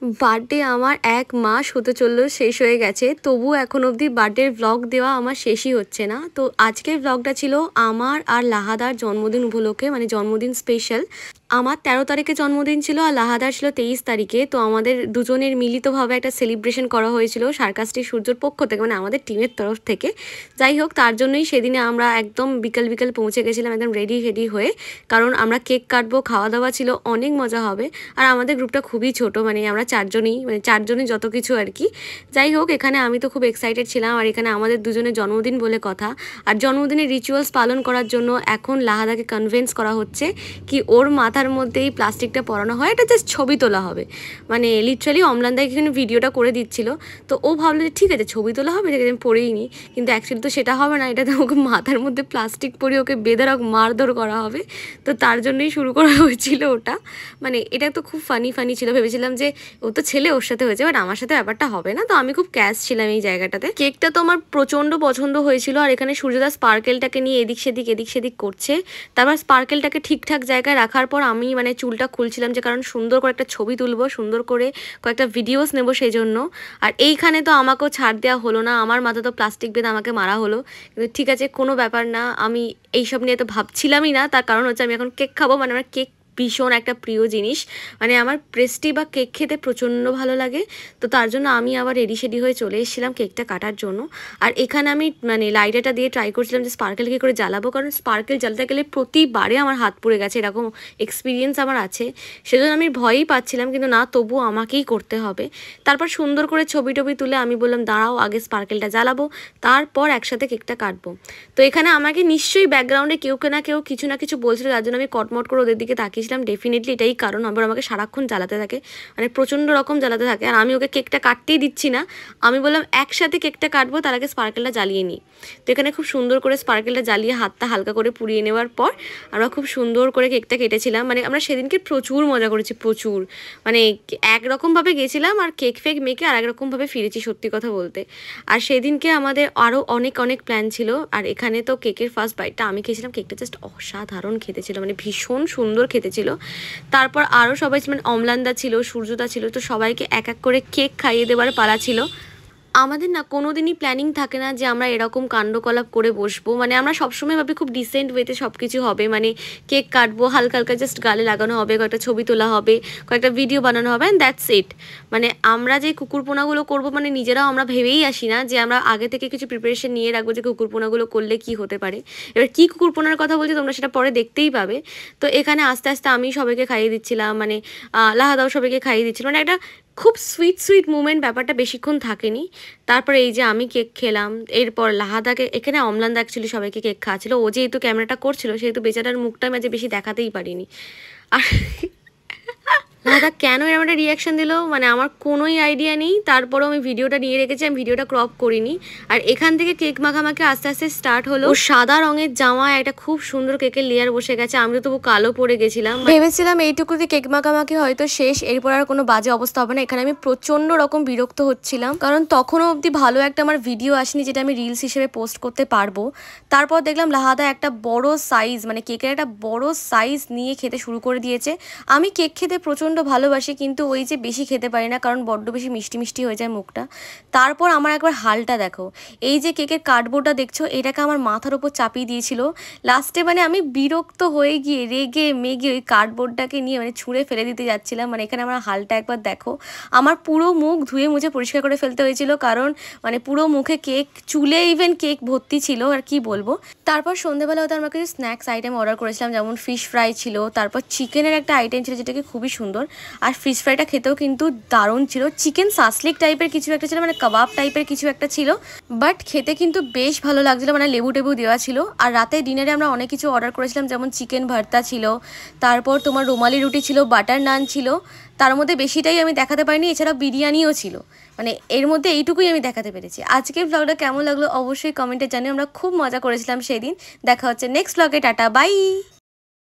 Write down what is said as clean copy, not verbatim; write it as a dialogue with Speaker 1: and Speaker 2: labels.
Speaker 1: Birthday আমার 1 মাস হতে চললো, শেষ হয়ে গেছে। তবুও এখন অবধি বার্থডের ব্লগ দেওয়া আমার শেষই হচ্ছে না। তো আজকের ব্লগটা ছিল আমার আর লাহাদার জন্মদিন উপলক্ষে, মানে জন্মদিন স্পেশাল। আমার 13 তারিখে জন্মদিন ছিল আর লাহাদার ছিল 23 তারিখে। তো আমাদের দুজনের মিলিতভাবে একটা সেলিব্রেশন করা হয়েছিল সার্কাস্টিক সূর্যর পক্ষ থেকে, মানে আমাদের টিমের তরফ থেকে। যাই হোক, তার জন্যই সেদিনে আমরা একদম বিকাল বিকাল পৌঁছে গেছিলাম, একদম রেডি হয়ে। কারণ আমরা কেক কাটবো, খাওয়া দাওয়া ছিল, অনেক মজা হবে। আর আমাদের গ্রুপটা খুবই ছোট, মানে আমরা চারজনই যত কিছু আর কি। যাই হোক, এখানে আমি তো খুব এক্সাইটেড ছিলাম। আর এখানে আমাদের দুজনের জন্মদিন বলে কথা। আর জন্মদিনের রিচুয়ালস পালন করার জন্য এখন লাহাদাকে কনভিন্স করা হচ্ছে কি ওর মাথার মধ্যেই প্লাস্টিকটা পরানো হয়, এটা জাস্ট ছবি তোলা হবে। মানে লিটারালি অম্লানদাকে এখানে ভিডিওটা করে দিচ্ছিল। তো ও ভাবলো যে ঠিক আছে, ছবি তোলা হবে, আমি পরেই নিই। কিন্তু অ্যাকচুয়ালি তো সেটা হবে না, এটাতে ওকে মাথার মধ্যে প্লাস্টিক পরিয়ে ওকে বেধড়ক মারধর করা হবে। তো তার জন্যই শুরু করা হয়েছিল ওটা। মানে এটা তো খুব ফানি ছিল। ভেবেছিলাম যে ও তো ছেলে, ওর সাথে হয়েছে, বাট আমার সাথে ব্যাপারটা হবে না। তো আমি খুব ক্যাশ ছিলাম এই জায়গাটাতে। কেকটা তো আমার প্রচণ্ড পছন্দ হয়েছিল। আর এখানে সূর্যদা স্পার্কেলটাকে নিয়ে এদিক সেদিক করছে। তারপর স্পার্কেলটাকে ঠিকঠাক জায়গায় রাখার পর আমি মানে চুলটা খুলছিলাম, যে কারণ সুন্দর করে একটা ছবি তুলবো, সুন্দর করে কয়েকটা ভিডিওস নেবো সেই জন্য। আর এইখানে তো আমাকেও ছাড় দেওয়া হলো না, আমার মাথা তো প্লাস্টিক বেঁধে আমাকে মারা হলো। কিন্তু ঠিক আছে, কোনো ব্যাপার না। আমি এইসব নিয়ে তো ভাবছিলামই না। তার কারণ হচ্ছে আমি এখন কেক খাবো, মানে আমার কেক ভীষণ একটা প্রিয় জিনিস। মানে আমার পেস্ট্রি বা কেক খেতে প্রচণ্ড ভালো লাগে। তো তার জন্য আমি আবার রেডি হয়ে চলে এসেছিলাম কেকটা কাটার জন্য। আর এখানে আমি মানে লাইটারটা দিয়ে ট্রাই করছিলাম যে স্পার্কেল কী করে জ্বালাবো, কারণ স্পার্কেল জ্বালাতে গেলে প্রতিবারে আমার হাত পুড়ে গেছে, এরকম এক্সপিরিয়েন্স আমার আছে। সেজন্য আমি ভয়ই পাচ্ছিলাম, কিন্তু না, তবুও আমাকেই করতে হবে। তারপর সুন্দর করে ছবি তুলে আমি বললাম দাঁড়াও, আগে স্পার্কেলটা জ্বালাবো, তারপর একসাথে কেকটা কাটবো। তো এখানে আমাকে নিশ্চয়ই ব্যাকগ্রাউন্ডে কেউ কিছু না কিছু বলছিল, তার জন্য আমি কটমট করে ওদের দিকে তাকিয়েছিলাম। ডেফিনেটলি এটাই কারণ। আবার আমাকে সারাক্ষণ জ্বালাতে থাকে, মানে প্রচণ্ড রকম জ্বালাতে থাকে। আর আমি ওকে কেকটা কাটতেই দিচ্ছি না। আমি বললাম একসাথে কেকটা কাটবো, তার আগে স্পার্কেলটা জ্বালিয়ে নিই। তো এখানে খুব সুন্দর করে স্পার্কেলটা জ্বালিয়ে হাতটা হালকা করে পুড়িয়ে নেওয়ার পর আমরা খুব সুন্দর করে কেকটা কেটেছিলাম। মানে আমরা সেদিনকে প্রচুর মজা করেছি, প্রচুর। মানে একরকমভাবে গেছিলাম আর কেক ফেক মেখে আর একরকমভাবে ফিরেছি, সত্যি কথা বলতে। আর সেদিনকে আমাদের আরও অনেক প্ল্যান ছিল। আর এখানে তো কেকের ফার্স্ট বাইটটা আমি খেয়েছিলাম। কেকটা জাস্ট অসাধারণ খেতে ছিল, মানে ভীষণ সুন্দর খেতে ছিল। তারপর আরও সবাই, মানে অম্লানদা ছিল, সূর্যদা ছিল, তো সবাইকে এক করে কেক খাইয়ে দেওয়ার পালা ছিল। আমাদের না কোনো দিনই প্ল্যানিং থাকে না যে আমরা এরকম কাণ্ডকলাপ করে বসবো। মানে আমরা সবসময় ভাবি খুব ডিসেন্ট ওয়েতে সব কিছু হবে। মানে কেক কাটবো, হালকা জাস্ট গালে লাগানো হবে, কয়েকটা ছবি তোলা হবে, কয়েকটা ভিডিও বানানো হবে, অ্যান্ড দ্যাটস ইট। মানে আমরা যে কুকুরপোনাগুলো করবো, মানে নিজেরাও আমরা ভেবেই আসি না যে আমরা আগে থেকে কিছু প্রিপারেশন নিয়ে রাখবো যে কুকুরপোনাগুলো করলে কি হতে পারে। এবার কী কুকুরপোনার কথা বলছি তোমরা সেটা পরে দেখতেই পাবে। তো এখানে আস্তে আমি সবাইকে খাইয়ে দিচ্ছিলাম, মানে লাহাদাও সবাইকে খাইয়ে দিচ্ছিল। মানে একটা খুব সুইট মুমেন্ট, ব্যাপারটা বেশিক্ষণ থাকেনি। তারপরে এই যে আমি কেক খেলাম, এরপর লাহাদাকে, এখানে অম্লানদা অ্যাকচুয়ালি সবাইকে কেক খাওয়াচ্ছিল। ও যেহেতু ক্যামেরাটা করছিল, সেহেতু বেচারার মুখটা মাঝে বেশি দেখাতেই পারিনি। আর লাহাদা কেন এরকম একটা রিয়াকশান দিল, মানে আমার কোনোই আইডিয়া নেই। তারপরও আমি ভিডিওটা নিয়ে রেখেছি, আমি ভিডিওটা ক্রপ করিনি। আর এখান থেকে কেক মাখামাখি আস্তে স্টার্ট হলো। সাদা রঙের জামায় একটা খুব সুন্দর কেকের লেয়ার বসে গেছে, আমি তো তবু কালো পরে গেছিলাম। ভেবেছিলাম এইটুকুতে কেক মাখামাখি হয়তো শেষ, এরপর আর কোনো বাজে অবস্থা হবে না। এখানে আমি প্রচণ্ড রকম বিরক্ত হচ্ছিলাম, কারণ তখনও অবধি ভালো একটা আমার ভিডিও আসেনি যেটা আমি রিলস হিসেবে পোস্ট করতে পারবো। তারপর দেখলাম লাহাদা একটা বড় সাইজ, মানে কেকের একটা বড় সাইজ নিয়ে খেতে শুরু করে দিয়েছে। আমি কেক খেতে প্রচণ্ড ভালোবাসি, কিন্তু ওই যে বেশি খেতে পারি না, কারণ বড্ড বেশি মিষ্টি হয়ে যায় মুখটা। তারপর আমার একবার হালটা দেখো, এই যে কেকের কার্ডবোর্ডটা দেখছো, এটাকে আমার মাথার উপর চাপিয়ে দিয়েছিল। লাস্টে মানে আমি বিরক্ত হয়ে গিয়ে রেগে মেগে ওই কার্ডবোর্ডটাকে নিয়ে মানে ছুঁড়ে ফেলে দিতে যাচ্ছিলাম। মানে এখানে আমার হালটা একবার দেখো, আমার পুরো মুখ ধুয়ে মুছে পরিষ্কার করে ফেলতে হয়েছিল, কারণ মানে পুরো মুখে কেক, চুলে ইভেন কেক ভর্তি ছিল, আর কি বলবো। তারপর সন্ধ্যেবেলা হতে আমরা কিছু স্ন্যাক্স আইটেম অর্ডার করেছিলাম, যেমন ফিশ ফ্রাই ছিল, তারপর চিকেনের একটা আইটেম ছিল যেটাকে খুবই সুন্দর। আর ফিশ ফ্রাইটা খেতেও কিন্তু দারুণ ছিল। চিকেন সাসলিক টাইপের কিছু একটা ছিল, মানে কাবাব টাইপের কিছু একটা ছিল, বাট খেতে কিন্তু বেশ ভালো লাগছিলো, মানে লেবু টেবু দেওয়া ছিল। আর রাতে ডিনারে আমরা অনেক কিছু অর্ডার করেছিলাম, যেমন চিকেন ভর্তা ছিল, তারপর তোমার রুমালি রুটি ছিল, বাটার নান ছিল। তার মধ্যে বেশিটাই আমি দেখাতে পারিনি, এছাড়া বিরিয়ানিও ছিল। মানে এর মধ্যে এইটুকুই আমি দেখাতে পেরেছি। আজকের ব্লগটা কেমন লাগলো অবশ্যই কমেন্টে জানিও। আমরা খুব মজা করেছিলাম সেদিন। দেখা হচ্ছে নেক্সট ব্লগে, টাটা বাই।